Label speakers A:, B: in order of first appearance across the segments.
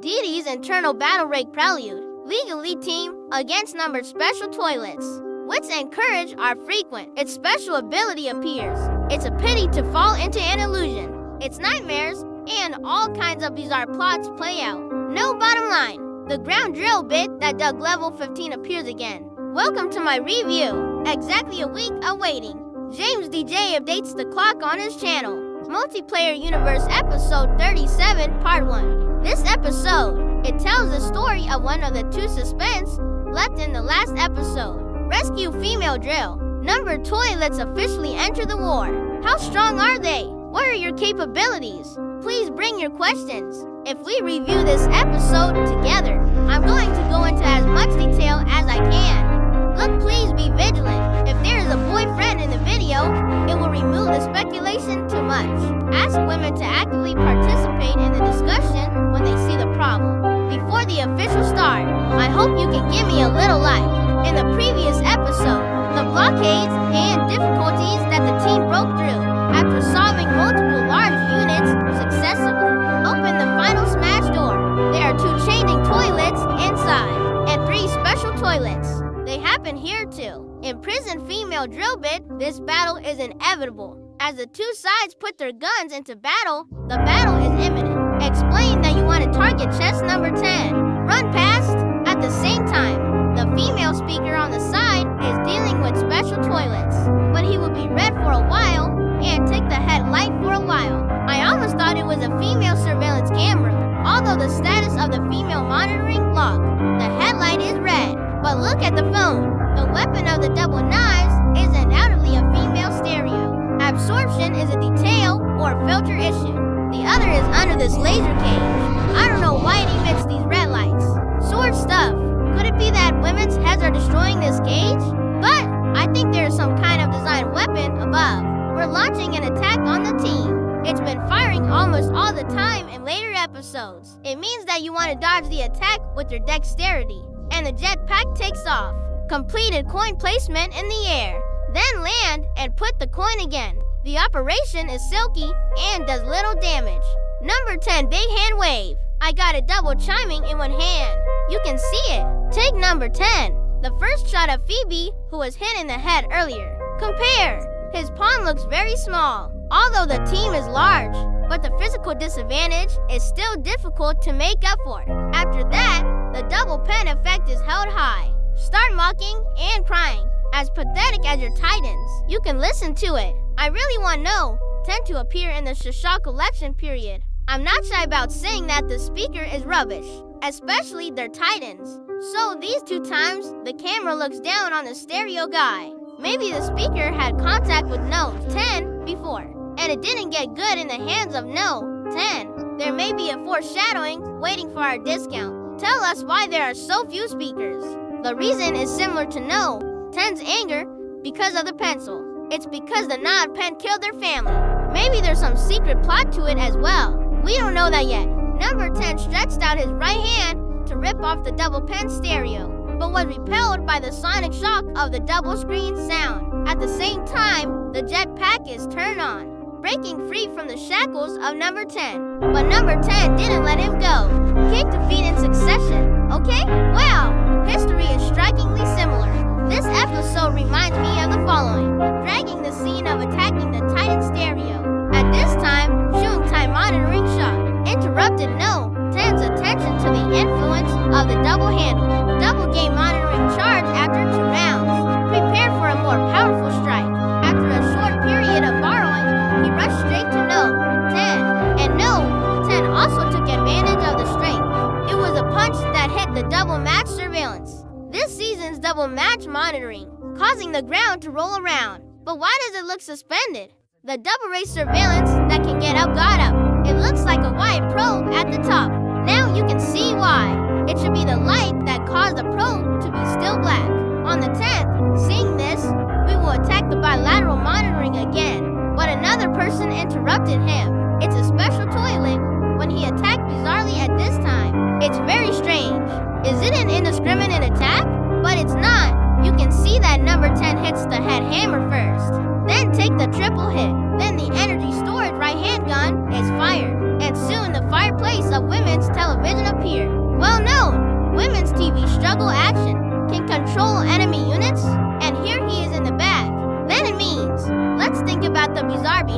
A: DD's internal battle rake prelude. League Elite team against numbered special toilets. Wits and courage are frequent. Its special ability appears. It's a pity to fall into an illusion. Its nightmares and all kinds of bizarre plots play out. No bottom line. The ground drill bit that dug level 15 appears again. Welcome to my review. Exactly a week of waiting. James DJ updates the clock on his channel. Multiplayer Universe Episode 37, Part 1. This episode, it tells the story of one of the two suspects left in the last episode. Rescue female drill. Numbered toilets officially enter the war. How strong are they? What are your capabilities? Please bring your questions. If we review this episode together, I'm going to go into as much detail as I can. Look, please be vigilant. If there is a boyfriend in the video, it will remove the speculation too much. Ask women to actively participate in the discussion when they see the problem. Before the official start, I hope you can give me a little like. In the previous episode, the blockades and difficulties that the team broke through after solving multiple large units successfully. Open the final smash door. There are 2 changing toilets inside and 3 special toilets. They happen here too. Imprisoned female drill bit, this battle is inevitable. As the two sides put their guns into battle, the battle is imminent. Explain that you want to target chest number 10. Run past. At the same time, the female speaker on the side is dealing with special toilets, but he will be red for a while and take the headlight for a while. I almost thought it was a female surveillance camera, although the status of the female monitoring log, the headlight is red. But look at the phone. The weapon of the double knives is undoubtedly a female stereo. Absorption is a detail or filter issue. The other is under this laser cage. I don't know why it emits these red lights. Sword stuff. Could it be that women's heads are destroying this cage? But I think there is some kind of designed weapon above. We're launching an attack on the team. It's been firing almost all the time in later episodes. It means that you want to dodge the attack with your dexterity. And the jetpack takes off. Completed coin placement in the air. Then land and put the coin again. The operation is silky and does little damage. Number 10, big hand wave. I got a double chiming in one hand. You can see it. Take number 10. The first shot of Phoebe, who was hit in the head earlier. Compare. His pawn looks very small, although the team is large. But the physical disadvantage is still difficult to make up for. After that, the double pen effect is held high. Start mocking and crying. As pathetic as your titans, you can listen to it. I really want No 10 to appear in the Shasha collection period. I'm not shy about saying that the speaker is rubbish, especially their titans. So these 2 times, the camera looks down on the stereo guy. Maybe the speaker had contact with No 10 before, and it didn't get good in the hands of No 10. There may be a foreshadowing waiting for our discount. Tell us why there are so few speakers. The reason is similar to No 10's anger because of the pencil. It's because the nod pen killed their family. Maybe there's some secret plot to it as well. We don't know that yet. Number 10 stretched out his right hand to rip off the double pen stereo, but was repelled by the sonic shock of the double screen sound. At the same time, the jetpack is turned on, breaking free from the shackles of number 10. But number 10 didn't let him go. Kick the feet in succession. Okay? Wow! History is strikingly similar. This episode reminds me of the following. Dragging the scene of attacking the Titan stereo. At this time, shooting time monitoring shot. Interrupted No 10's attention to the influence of the double handle. Double game monitoring charge after 2 rounds. Prepare for a more powerful strike. After a short period of borrowing, he rushed straight to No 10. And No 10 also took advantage of the strength. It was a punch that hit the double match surveillance. This season's double match monitoring, causing the ground to roll around. But why does it look suspended? The double race surveillance that can get up got up. It looks like a wide probe at the top. Now you can see why. It should be the light that caused the probe to be still black. On the 10th, seeing this, we will attack the bilateral monitoring again. But another person interrupted him. It's a special toilet when he attacked bizarrely at this time. It's very strange. Is it an indiscriminate attack? But it's not. You can see that number 10 hits the head hammer first. Then take the triple hit. Then the energy storage right hand gun is fired. And soon the fireplace of women's television appears.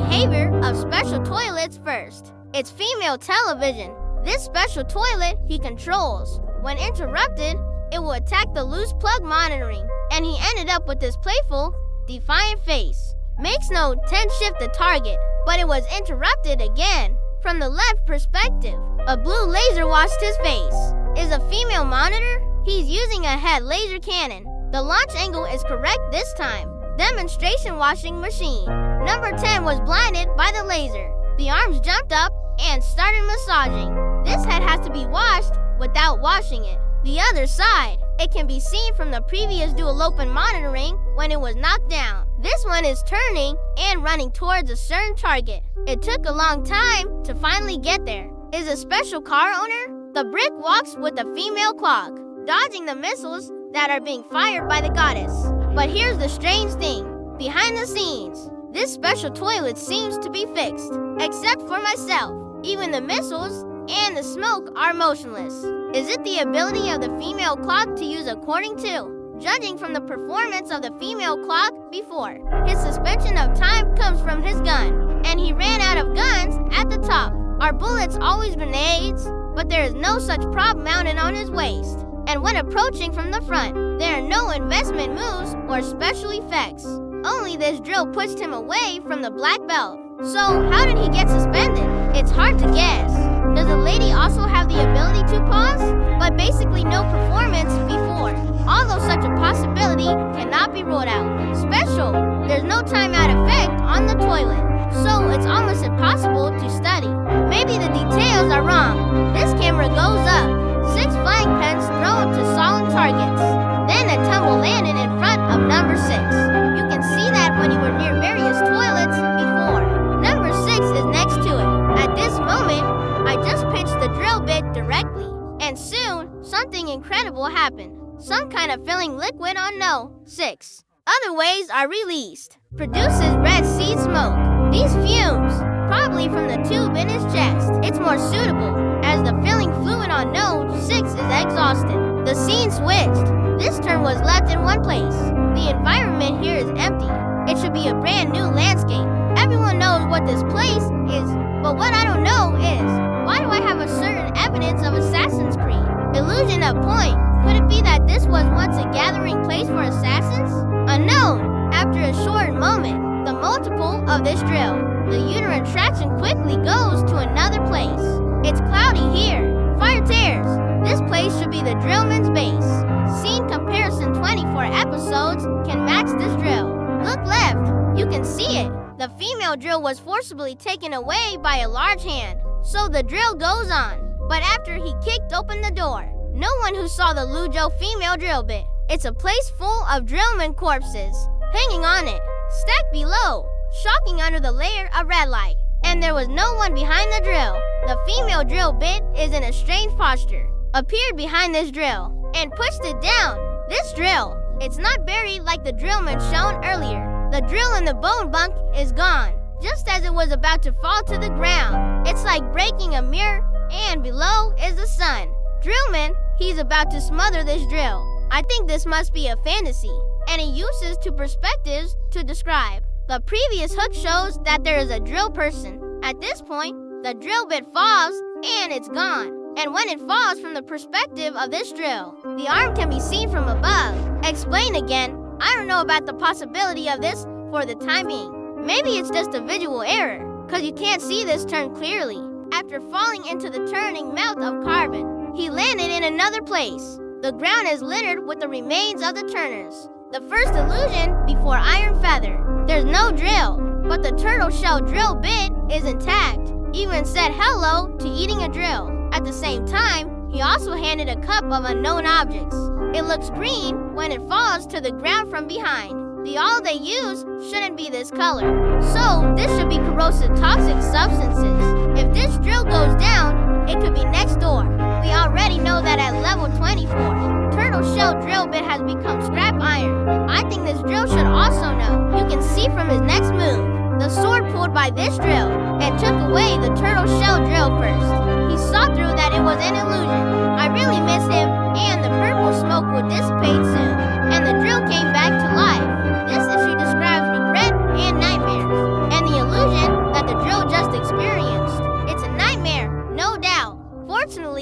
A: behavior of special toilets first. It's female television. This special toilet he controls. When interrupted, it will attack the loose plug monitoring, and he ended up with this playful, defiant face. Makes no 10 shift the target, but it was interrupted again. From the left perspective, a blue laser washed his face. Is a female monitor? He's using a head laser cannon. The launch angle is correct this time. Demonstration washing machine. Number 10 was blinded by the laser. The arms jumped up and started massaging. This head has to be washed without washing it. The other side, it can be seen from the previous dual open monitoring when it was knocked down. This one is turning and running towards a certain target. It took a long time to finally get there. Is a special car owner? The brick walks with a female clock, dodging the missiles that are being fired by the goddess. But here's the strange thing. Behind the scenes, this special toilet seems to be fixed, except for myself. Even the missiles and the smoke are motionless. Is it the ability of the female clock to use according to? Judging from the performance of the female clock before, his suspension of time comes from his gun, and he ran out of guns at the top. Are bullets always grenades? But there is no such prop mounted on his waist. And when approaching from the front, there are no investment moves or special effects. Only this drill pushed him away from the black belt. So, how did he get suspended? It's hard to guess. Does the lady also have the ability to pause? But basically no performance before. Although such a possibility cannot be ruled out. Special, there's no timeout effect on the toilet. So it's almost impossible to study. Maybe the details are wrong. This camera goes up. 6 flying pens thrown to solid targets. Then a tumble landed in front of number 6. You can see that when you were near various toilets before. Number 6 is next to it. At this moment, I just pitched the drill bit directly. And soon, something incredible happened. Some kind of filling liquid on no 6. Other ways are released. Produces red seed smoke. These fumes, probably from the tube in his chest. It's more suitable, as the filling fluid on node 6 is exhausted. The scene switched. This turn was left in one place. The environment here is empty. It should be a brand new landscape. Everyone knows what this place is, but what I don't know is, why do I have a certain evidence of Assassin's Creed? Illusion of point. Could it be that this was once a gathering place for assassins? Unknown. After a short moment, the multiple of this drill, the uterine traction quickly goes to another place. It's cloudy here. Fire tears. This place should be the drillman's base. Scene comparison 24 episodes can match this drill. Look left. You can see it. The female drill was forcibly taken away by a large hand. So the drill goes on. But after he kicked open the door, no one who saw the Lujo female drill bit. It's a place full of drillman corpses, hanging on it, stacked below, shocking under the layer of red light. And there was no one behind the drill. The female drill bit is in a strange posture, appeared behind this drill, and pushed it down. This drill, it's not buried like the drillman shown earlier. The drill in the bone bunk is gone, just as it was about to fall to the ground. It's like breaking a mirror, and below is the sun. Drillman, he's about to smother this drill. I think this must be a fantasy, and it uses two perspectives to describe. The previous hook shows that there is a drill person. At this point, the drill bit falls, and it's gone. And when it falls from the perspective of this drill, the arm can be seen from above. Explain again. I don't know about the possibility of this for the time being. Maybe it's just a visual error, because you can't see this turn clearly. After falling into the turning mouth of carbon, he landed in another place. The ground is littered with the remains of the turners. The first illusion before Iron Feather. There's no drill, but the turtle shell drill bit is intact. Even said hello to eating a drill. At the same time, he also handed a cup of unknown objects. It looks green when it falls to the ground from behind. The all they use shouldn't be this color. So, this should be corrosive toxic substances. If this drill goes down, it could be next door. We already know that at level 24, turtle shell drill bit has become scrap iron. I think this drill should also know. You can see from his next move, the sword pulled by this drill and took away the turtle shell drill first. He saw through that it was an illusion. I really miss him, and the purple smoke would dissipate soon, and the drill came back to life. This issue describes regret and nightmares, and the illusion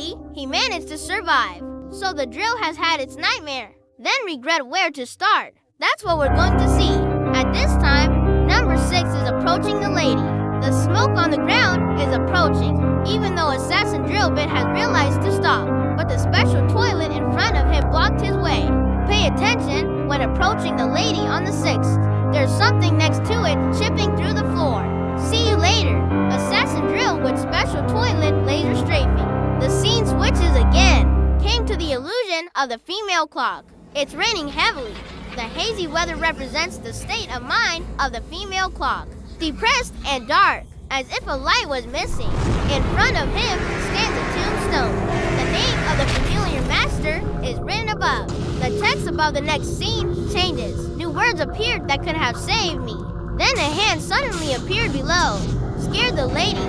A: Luckily, he managed to survive. So the drill has had its nightmare, then regret where to start. That's what we're going to see. At this time, number 6 is approaching the lady. The smoke on the ground is approaching, even though Assassin Drillbit has realized to stop. But the special toilet in front of him blocked his way. Pay attention when approaching the lady on the 6th. There's something next to it chipping through the floor. See you later. Assassin Drill with special toilet laser strafing. The scene switches again. Came to the illusion of the female clock. It's raining heavily. The hazy weather represents the state of mind of the female clock. Depressed and dark, as if a light was missing. In front of him stands a tombstone. The name of the familiar master is written above. The text above the next scene changes. New words appeared that could have saved me. Then a hand suddenly appeared below. Scared the ladies.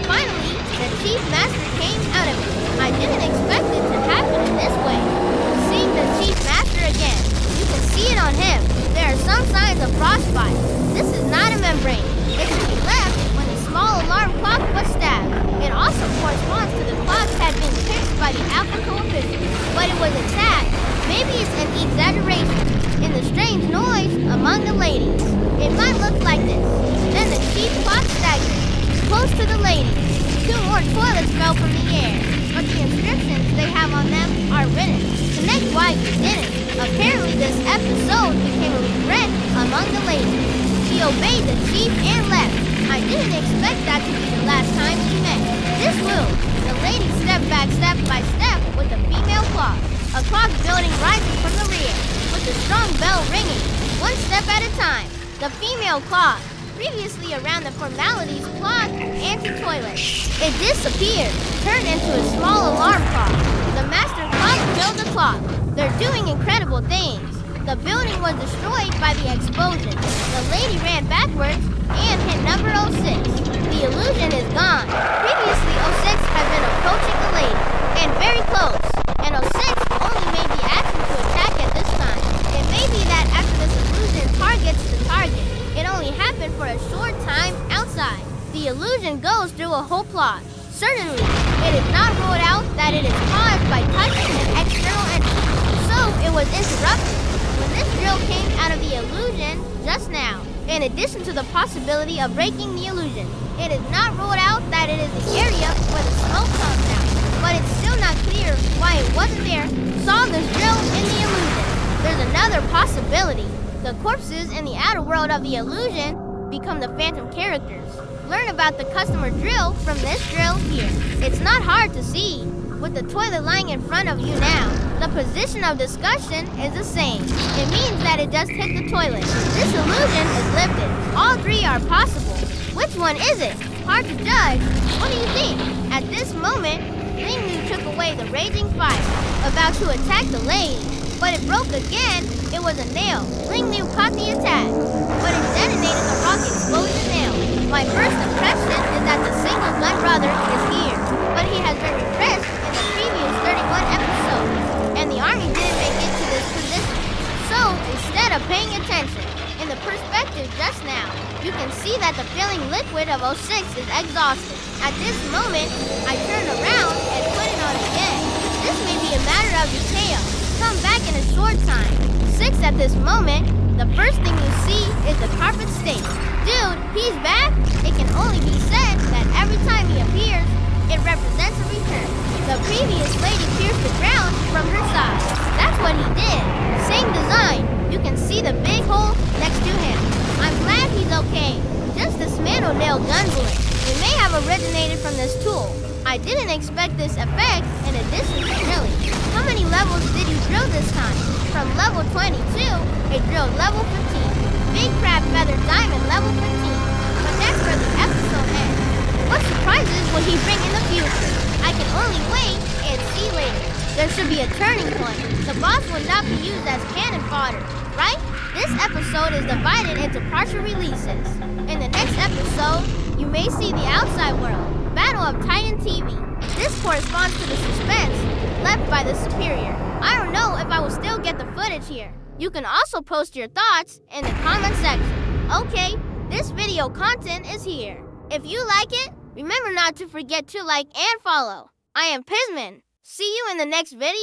A: Finally, the chief master came out of it. I didn't expect it to happen in this way. Seeing the chief master again, you can see it on him. There are some signs of frostbite. This is not a membrane. It should be left when the small alarm clock was stabbed. It also corresponds to the clock had been fixed by the alpha coefficient, but it was attacked. Maybe it's an exaggeration in the strange noise among the ladies. It might look like this. Then the chief clock staggered, close to the ladies. 2 more toilets fell from the air, but the inscriptions they have on them are written. Connect why you didn't. Apparently this episode became a regret among the ladies. She obeyed the chief and left. I didn't expect that to be the last time we met. This move, the lady stepped back step by step with the female clock. A clock building rising from the rear, with the strong bell ringing, 1 step at a time. The female clock, previously around the formalities clock anti-toilet. It disappeared, turned into a small alarm clock. The master clock killed the clock. They're doing incredible things. The building was destroyed by the explosion. The lady ran backwards and hit number 06. The illusion is gone. Previously, 06 had been approaching the lady, and very close. And 06 only made the action to attack at this time. It may be that after this illusion targets the target, it only happened for a short time outside. The illusion goes through a whole plot. Certainly, it is not ruled out that it is caused by touching an external entity. So, it was interrupted when this drill came out of the illusion just now. In addition to the possibility of breaking the illusion, it is not ruled out that it is the area where the smoke comes out. But it's still not clear why it wasn't there. Saw this drill in the illusion. There's another possibility. The corpses in the outer world of the illusion become the phantom characters. Learn about the customer drill from this drill here. It's not hard to see. With the toilet lying in front of you now, the position of discussion is the same. It means that it just hit the toilet. This illusion is lifted. All 3 are possible. Which one is it? Hard to judge. What do you think? At this moment, Ling Liu took away the raging fire, about to attack the lady. But it broke again. It was a nail. Ling Liu caught the attack, but it detonated the rock explosion nail. My first impression is that the single gun brother is here, but he has been repressed in the previous 31 episodes, and the army didn't make it to this position. So, instead of paying attention, in the perspective just now, you can see that the filling liquid of 06 is exhausted. At this moment, I turn around and put it on again. This may be a matter of detail. Come back in a short time. 6 at this moment, the first thing you see is the carpet state. Dude, he's back? It can only be said that every time he appears, it represents a return. The previous lady pierced the ground from her side. That's what he did. Same design. You can see the big hole next to him. I'm glad he's okay. Just a smano nail gun bullet. It may have originated from this tool. I didn't expect this effect in addition to drilling. How many levels did you drill this time? From level 22, it drilled level 15. Big crab feather diamond level 15. But that's where the episode ends. What surprises will he bring in the future? I can only wait and see later. There should be a turning point. The boss will not be used as cannon fodder, right? This episode is divided into partial releases. In the next episode, you may see the outside world. Battle of Titan TV. This corresponds to the suspense left by the superior. I don't know if I will still get the footage here. You can also post your thoughts in the comment section. Okay, this video content is here. If you like it, remember not to forget to like and follow. I am Pisman. See you in the next video.